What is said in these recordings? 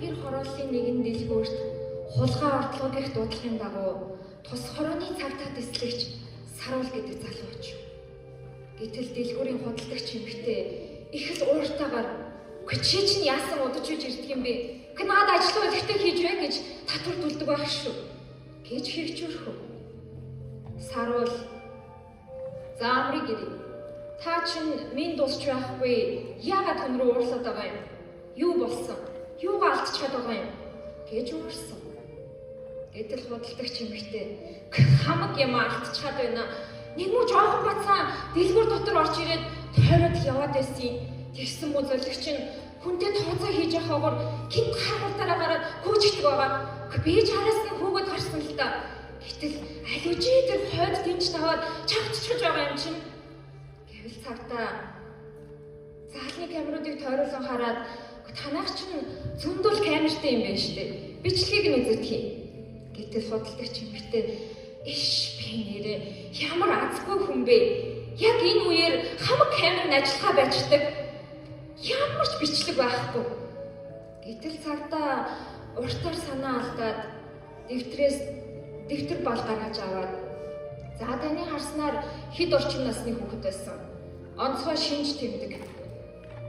гэр хорооллын нэгэн дэлгүүрт хулгай ордлогоогийнх дуудлагын дагуу тус хорооны цагтаа дэслэгч Саруул гэдэг залуу очив. Гэтэл дэлгүүрийн худалдагч эмэгтэй их л ууртаагаар "Чи чинь яасан удаж үж ирдэг юм бэ? Наад ажил үлгтэй хийж бай" гэж татвар төлдөг байх шүү гэж хэрэгжүүлэв. Саруул "За амрыг ирээ. Та чинь минь дуусч байхгүй. Яагаад хүн рүү уурлаад байгаа юм? Юу болсон? Юугаа алдчихад байгаа юм?" гэж уурсан. Гэтэл худалдагч эмэгтэй "Хамаг юм алдчихад байна. Нэг муу жоохон бацаа дэлгүүр дотор орж ирээд тойроод яваад байсан юм. Тэгсэн мө золигч нь хүнтэй тооцоо хийж явахаар гинт харгалтаараа гараад гүйжигдэг байгаа. Би ч хараас нь хөөгд гарсан л да. Гэтэл аль тэр хойд дэмж таваад чагтчихж байгаа юм чинь." Гэвэл цагтаа заалны камеруудыг тойруулан хараад "Танайх чинь зөндөл камертай юм байна штэ. Бичлэгийг нь үзэгдхий." Гэтэл худалдагч эмэгтэй "Иш би нэрээ ямар азгүй хүн бэ? Яг энэ үеэр хамаг камерын ажиллагаа байждаг. Ямар ч бичлэг байхгүй." Гэтэл цагтаа уртаар санаа алдаад дэвтэр бал гаргаж аваад "За таны харснаар хэд орчим насны хүүхэд байсан. Онцгой шинж тэмдэг.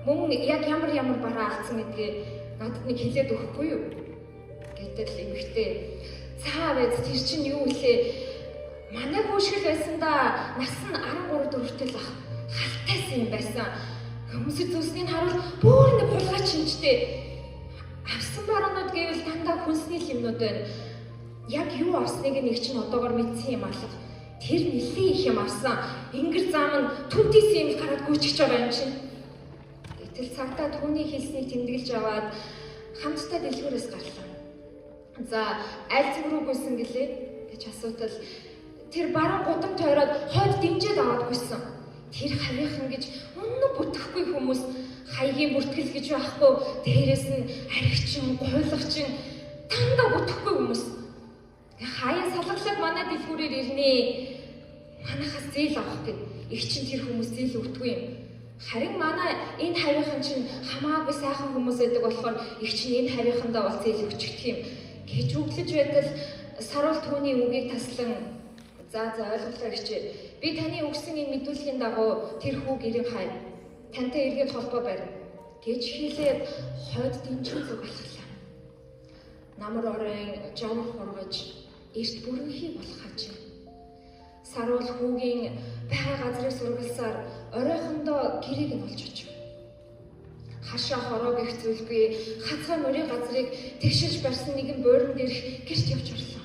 Мөн яг ямар бараа алдсан гэдгээ надад нэг хэлээд өгөхгүй юу?" Гэтэл эмэгтэй "За байц тэр чинь юу вэ? Манай хүүшгэл байсан да. Нас нь 13 хүртэл бах. Халтайсан юм байсан. Хүмүүсд зүснийг харуул бүр нэг хулгай шинжтэй. Авсан баруунууд гэвэл дандаа хүнсний юмнууд байна. Яг юу авсныг нэг чинь одоогор мэдсэн юм алга. Тэр нэлээд их юм авсан. Ингэр зам нь түнтийсэн юм гараад гүйчихэж байгаа юм чинь." Гэтэл цагтаа түүний хэлснийг тэмдэглэж аваад хамтдаа дэлгүүрээс гарлаа. "За аль зүг рүү гүйсэн гэлээ?" гэж асуутал "Тэр баруун гудам тойроод хойд дэмжээд аваад гүйсэн. Тэр хавийнхан гэж үнэн бүтэхгүй хүмүүс хаягийн бүртгэл гэж байхгүй. Дээрээс нь аригчин, гуйлагчин дандаа бүтэхгүй хүмүүс. Хаяа салгалаг манай дэлгүүрээр ирнэ. Манайхаас зээл авах гэв. Их чинь тэр хүмүүс зээл өгдөггүй юм. Харин манай энэ хавийнхан чинь хамаагүй сайхан хүмүүс байдаг болохоор их чинь энэ хавийнхандаа бол зээл өгчихдөг юм" гэж үглэж байтал Саруул түүний үгийг таслан За ойлголоо хичээ. Би таны өгсөн энэ мэдүүлгийн дагуу тэр хүү гэрийн хай. Тантай эргээд холбоо барь гэж хэлээд хойд дэмжин зүг алхлаа. Намар орон жавар хургаж эрт бүрэнхий болох хажээ. Саруул хүүгийн байгаа газрыг сургалсаар оройхондоо гэрээг нь олж очив. Хашаа хороо гэх зүйлгүй хацгай мөрийн газрыг тэгшилж барьсан нэгэн буурин дээрх гэрт явж орлоо.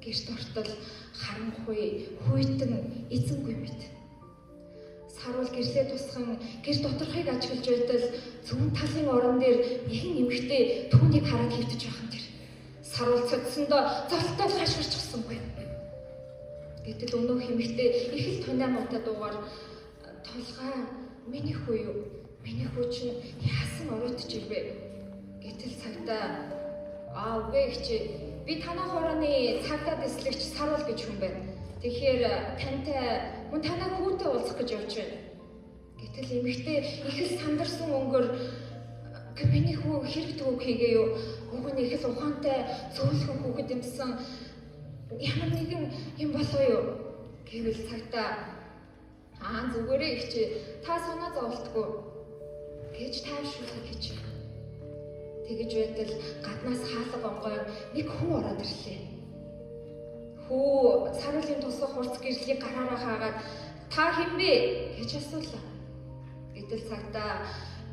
Гэрт ортол харанхуй хүйтэн эзэнгүй мэт. Саруул гэрлээ тусхан гэр доторхыг ажиглаж байтал зүүн талын орон дээр нэгэн эмэгтэй түүнийг хараад хөвтөж байхын тэр. Саруул цодсондоо золтой хашгирчихсангүй. Гэтэл өнөөх эмэгтэй их л тунаа муутай дуугаар "Толгой миний хүү юу? Миний хүү чинь яасан оройтж ирвэ?" Гэтэл цагтаа "Үгүй хичээ. Би танай хорооны цагдаа дэслэгч Саруул гэж хүн байна. Тэгэхээр танай хүүтэй уулзах гэж явж байна." Гэтэл эмэгтэй их л сандарсан өнгөөр "Миний хүү хэрэг төвөг хийгээ юу? Уг нь их л ухаантай зөөлхөн хүүхэд юмсан. Ямар нэгэн юм болов юу?" гэвэл цагтаа "Зүгээрээ хичээ. Та санаа зовлтгүй" гэж тайвшруулах гэж. Тэгэж байтал гаднаас хаалга онгой нэг хүү ороод ирлээ. Хүү Саруулын тусах хурц гэрлийг гараараа хаагаад "Та хэн бэ?" гэж асуулаа. Гэтэл цагтаа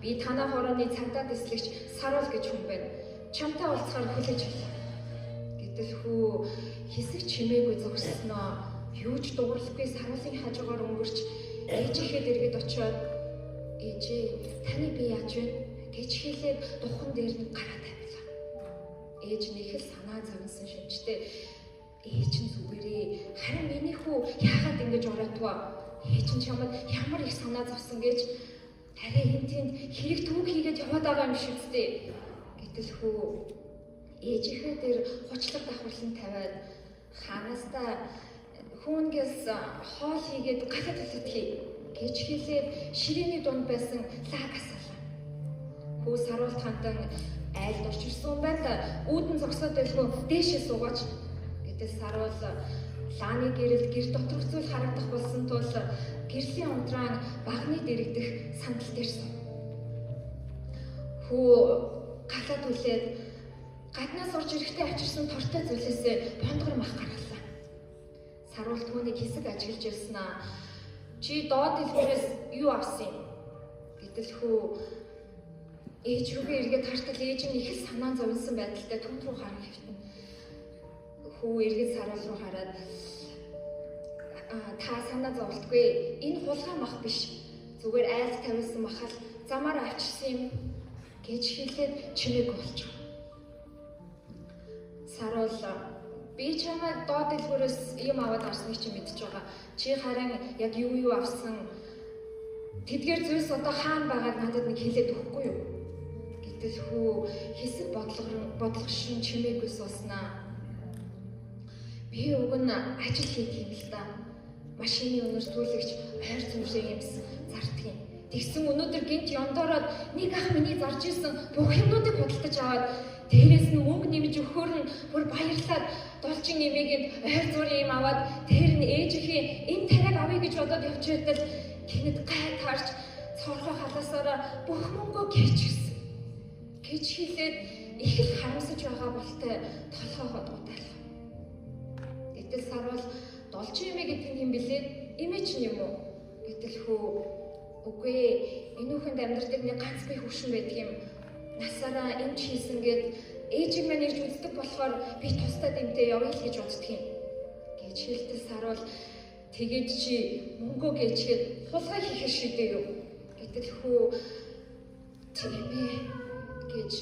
"Би танай хорооны цагдаа дэслэгч Саруул гэж хүн байна. Чамтай уулзахаар хүлээж авлаа." Гэтэл хүү хэсэг чимээгүй зогссноо юу ч дууралгүй Саруулын хажуугаар өнгөрч ээжихэд эргээд очиод "Ээжээ, таны би яаж вэ?" гэж хэлээд духан дээр нь гараа тавилаа. Ээж нь их л санаа зовсон шинжтэй "Ээж нь зүгээрээ. Харин миний хүү яагаад ингэж оройтваа? Ээж нь чамд ямар их санаа зовсон гэж арай энд хэрэг түүх хийгээд яваад байгаа юм шиг үстэй." Гэтэл хүү ээжийнхээ дээр хучлаг давхарлан тавиад "Ханаастаа хүүнгээс хоол хийгээд галад үлдэхий" гэж хэлээд ширээний дунд байсан лаг асаалаа. Хүү Саруул хандан айлд орж ирсэн юм байна. Үүдэн зогсоод байлгүй дээшээ суугаач гэтэл Саруул лааны гэрэл гэр доторх зүйл харагдах болсон тул гэрлийн унтраан багны дэрэгдэх сандалд ирсэн. Хүү галаад үлээд гаднаас орж ирэхдээ авчирсан тортой зүйлээсээ бондгор мах гаргалаа. Саруул түүнийг хэсэг ажиглаж ирсэн. Чи доод дэлгүүрээс юу авсан юм? Гэтэл хүү ээж рүүгээ эргээд хартал ээж нь их л санаан зовлон байдалтай түн рүү харан хэвтэн. Хүү эргээд Саруул руу хараад та санаа зовлтгүй. Энэ хулгай мах биш. Зүгээр айлд тавилсан махал замаар авчирсан юм гэж хэлээд чимээг болчих. Саруул би чамайг доод дэлгүүрээс юм аваад гарсныг чи мэдчихэж байгаа. Чи харин яг юу авсан тэдгээр зүйлс одоо хаана байгааг надад нэг хэлээд өгөхгүй юу? Гэтэл хүү хэсэг бодлогошин чимээг сууснаа. Би уг нь ажил хийх юм л да. Машины өнөр түлэгч ойр зүрээ юмс зарддаг юм. Тэгсэн өнөөдөр гинт ёндороод нэг ах миний зарж исэн бүх юмнуудыг худалдаж аваад дээрээс нь мөнгө нэмж өгөхөөр нь бүр баярлаад долчин нэмээгээд ойр зүрээ юм аваад тэр нь ээжийнхээ энэ тариаг авъя гэж бодоод явж байтал гинэд гай таарч цорхоо халаасаараа бүх мөнгөө гээчихсэн. Гэж хэлээд их л харамсаж байгаа болтой толгой хотгоотал. Гэтэл Саруул долчин эмээ гэдэг юм билээ. Эмээ чинь юм уу? Гэтэл хүү үгүй энэ хүнд амьдрдаг нэг ганц бие хөвшин байдаг юм. Насаараа энэ хийсэн гээд ээжийг маань ирж үздэг болохоор би тусдаа дэмтэй явъя л гэж боддөг юм. Гэж хэлтэл Саруул тэгээд чи мөнгөө гээчгээд хулгай хийхээр шийдээ юу? Гэтэл хүү тийм ээ гэж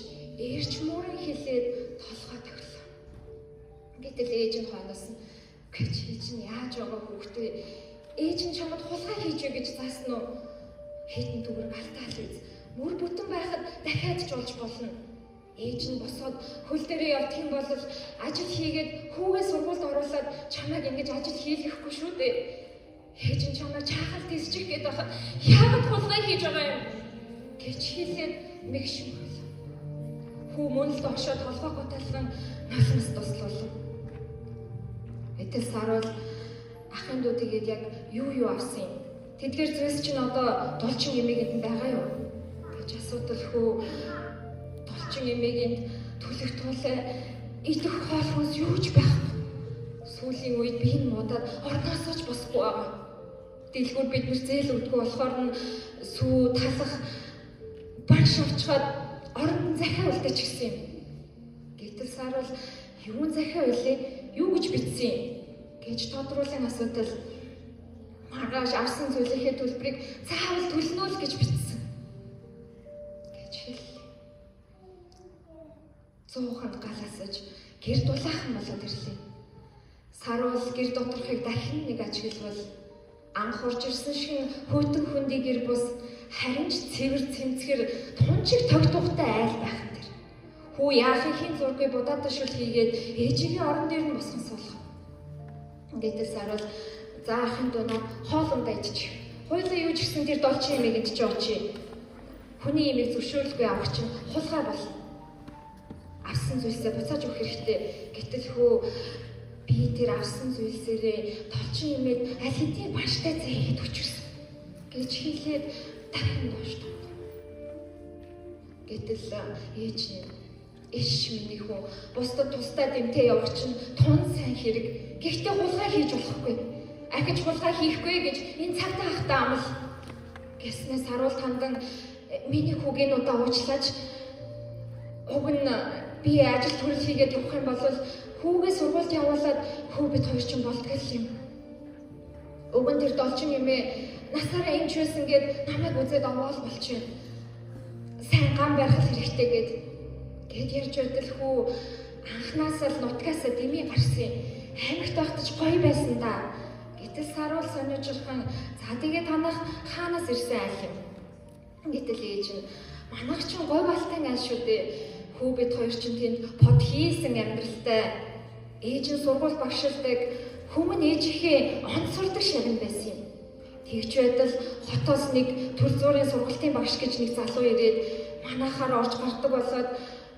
ээрч мөрөн хэлээд толгой төрлөө. Гэтэл ээж нь хойноос нь гэж ээж нь яаж байгаа хүүхдээ ээж нь чамд хулгай хийжээ гэж заасан уу? Хэдэн төгрөг алтаал үз. Мөр бүтэн байхад дахиад ч болж болно. Ээж нь босоод хөл дээрээ явдаг юм бол ажил хийгээд хүүгээ сургуульд оруулаад чамайг ингэж ажил хийлгэхгүй шүү дээ. Ээж нь чамайг чаахал дисчих гээд байхад яагаад хулгай хийж байгаа юм? Гэж хэлээд мэгшин болов. Хүү мөн л догшоод толгой готалган нулимс туслуулав. Этэл Саруул ахын дүү тэгээд яг юу авсан юм? Тэдгээр зүйлс чинь одоо долчин эмээгэнд байгаа юу? Гэж асуудал хүү долчин эмээгэнд төлөх тулаа идэх хоол хүнс юу ч байхгүй. Сүүлийн үед би энэ муудаад орноосоо ч босхгүй байгаа. Дэлгүүр бид нар зээл өгдөггүй болохоор нь сүү талах банш авчгаад орон захиа үлдээчихсэн юм. Гэтэл Саруул юун захиа үлээ? Юу гэж бичсэн юм? Гэж тодруулан асуудал маргааш авсан зүйлийнхээ төлбөрийг заавал төлнө л гэж бичсэн. Гэж хэллээ. 100 галаасаж гэр дулаахан болоод ирлээ. Саруул гэр доторхыг дахин нэг ажиглавал анх урж ирсэн шиг хөтөн хөндий гэр бус харин ч цэвэр цэмцгэр тунчиг тогтухтай айл байхan тэр. Хүү яахын хин зургийг будааташул хийгээд ээжигийн орон дээр нь босгон суулгав. Гэтэл Саруул за ахын дунаа хоол ундаа идчих. Хойлоо юу ч гэсэн тэр долчин эмээгэнд ч очие. Хүний эмийг зөвшөөрлгүй авах чинь хулгай болно. Авсан зүйлсээ буцааж өгөх хэрэгтэй. Гэтэл хөө би тэр авсан зүйлсээрээ долчин эмээд аль хэдийн баштай зээхэд өчсөн. Гэж хэлээд дахин доош томлоо. Гэтэл ээж нь иш миний хүү бусдад тусдаа дэмтэй явах чинь тун сайн хэрэг. Гэхдээ хулгай хийж болохгүй. Ахиж хулгай хийхгүй гэж энэ цагтаа хахтаа амл гэснээр Саруул тандан миний хүүгийнүүдээ уучлаач. Уг нь би ажил төрөл хийгээд явах юм бол хүүгээ сургуульд явуулаад хүү бид хоёр ч болтгол юм. Уг нь тэр долчин эмээ насаараа энэ ч байсан гээд намайг үзээд овоол болчих. Сайн гам байх хэрэгтэй гэд ярьж байтал хүү анхнаасаа л нутгаасаа дэмий гарсан. Аймагт байхдаж гоё байсан да. Гэтэл Саруул сонирхолтой за тэгээ танах хаанаас ирсэн айл юм. Гэтэл ээж нь манайх ч гой балтай айл шүү дээ. Хүү бид хоёр ч тэнд под хийсэн амьдралтай. Ээж нь сургууль багшилдаг хүмүүн ээжийнхээ онц сурдаг шагнал байсан юм. Тэгж байтал хотоос нэг төр зүрийн сургалтын багш гэж нэг залуу ирээд манайхаар орж гардаг болоод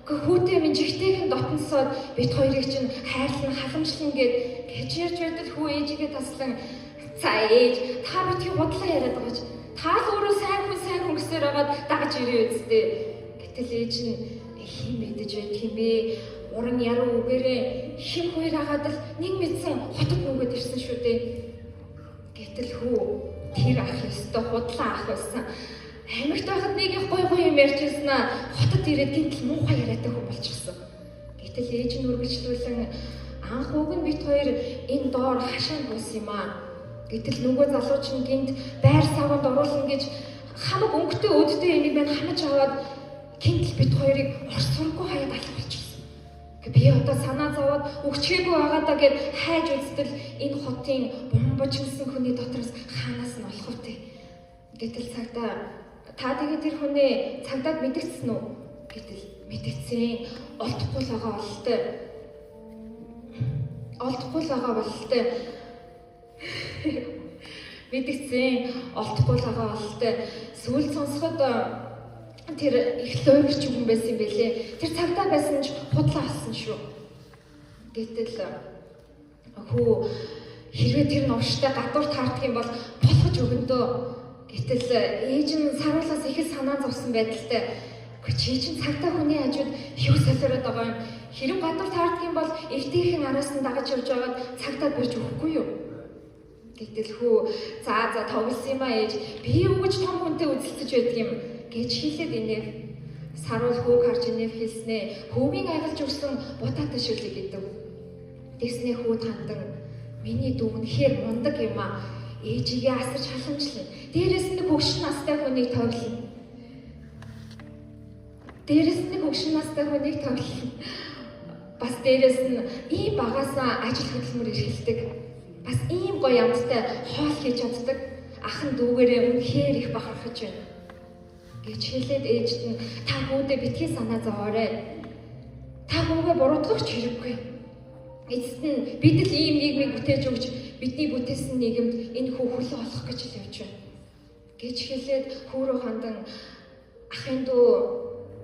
Хүүтэй минь жигтэйхэн дотносоод бит хоёрыг чинь хайрлан халамжлан гэж ярьж байтал хүү ээжигээ таслан за ээж та битгий бодлоо яриад байгаа ч та л өөрөө сайн хүн гэсээр байгаад дагаж ирээ үсттэй. Гэтэл ээж нь хин мэдэж байт юм бэ? Уран яруу үгээрээ хин хоёр хагаад л нэг мэдсэн хотод нүгэд ирсэн шүү дээ. Гэтэл хүү тэр ах ёстой худлаа ах байсан. Амьд байхад нэг их гой юм ярьж ирсэн хотод ирээд гинтл муухай яриатай хүн болчихсон. Гэтэл ээж нь үргэлжлүүлэн анх уг нь бит хоёр энэ доор хашаанд буусан юм аа. Гэтэл нөгөө залууч нь гинт байр саванд оруулна гэж хамаг өнгөтэй өдтэй энийг мань хамаж аваад гинтл бит хоёрыг орсургүй хаяад алах болчихсон. Би одоо санаа зовоод өгчгээгүй байгаа даа гэд хайж үзтэл энэ хотын бомбожгсэн хүний дотроос хаанаас нь олох вэ? Гэтэл цагдаа та тэгээд тэр хүнээ цагдаад мэдгэцсэн үү? Гэтэл мэдгэцэн. Олдохгүй л байгаа бололтой. Мэдгэцэн. Олдохгүй л байгаа бололтой. Сүүл сонсоход тэр их лойрч хүн байсан юм бэлээ. Тэр цагдаа байсан ч худлаа алсан шүү. Гэтэл хүү хэрвээ тэр новштой гадуур таардаг юм бол болгож өгөндөө. Гэтэл ээж нь саруулаас их санаа зовсон байдалтай. Гэхдээ чи чинь цагдаа хүний хажууд юу солиороод байгаа юм? Хэрэв гадуур таардаг юм бол эвтэйхэн араас нь дагаж явж байгаад цагдаад бирж өгөхгүй юу? Гэтэл хүү за тоглосон юм аа ээж. Би юу гэж том хүнтэй үзэлцэж байдаг юм гэж хэлээд инеев. Саруул хүүг харж инеев хэлснээ. Хүүгийн агалж өгсөн бутаатай шүлэг гэдэг. Тэгснээ хүүд хандан миний дүү үнэхээр мундаг юм аа. Ээжигээ асарч халамжлаа. Дээрээс нь хөгшин настай хүнийг тоглоно. Бас дээрээс нь ийм багаасаа ажил хөдөлмөр эрхэлдэг. Бас ийм гоё амттай хоол хийж чаддаг. Ахын дүүгээрээ үнэхээр их бахархаж байна. Гэж хэлээд ээжд нь та хүүдээ битгий санаа зовоорой. Та хүүгээ буруутгах хэрэггүй. Эцэст нь бид л ийм нийгмийг бүтээж өгч бидний бүтээсэн нийгэмд энэ хүү хөлөө олох гэж л явж байна. Гэж хэлээд хүү рүү хандан ахын дүү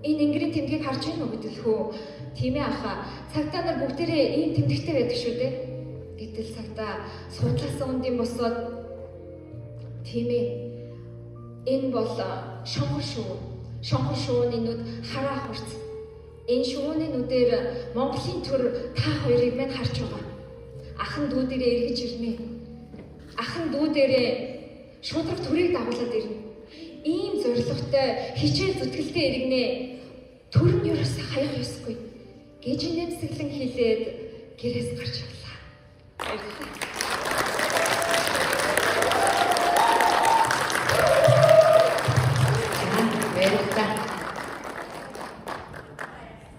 энэ ингэрийн тэмдгийг харж байна уу гэдэг хүү. Тийм ээ ахаа. Цагдаа нар бүгдээрээ ийм тэмдэгтэй байдаг шүү дээ. Гэтэл цагдаа судлаасан үндийн босоод тийм ээ. Энэ бол шонхор шувууны нүд хараа хурц. Энэ шувууны нүдээр Монголын төр та хоёрыг мань харж байгаа. Ахын дүү дээрээ эргэж ирнэ. Ахын дүү дээрээ шудраг төрийг дагуулад ирнэ. Ийм зоригтой хичээл зүтгэлтэй иргэнэ. Төр нь юус хаях ёсгүй. Гэж нэмсэглэн хэлээд гэрээс гарч явлаа. Баярлалаа.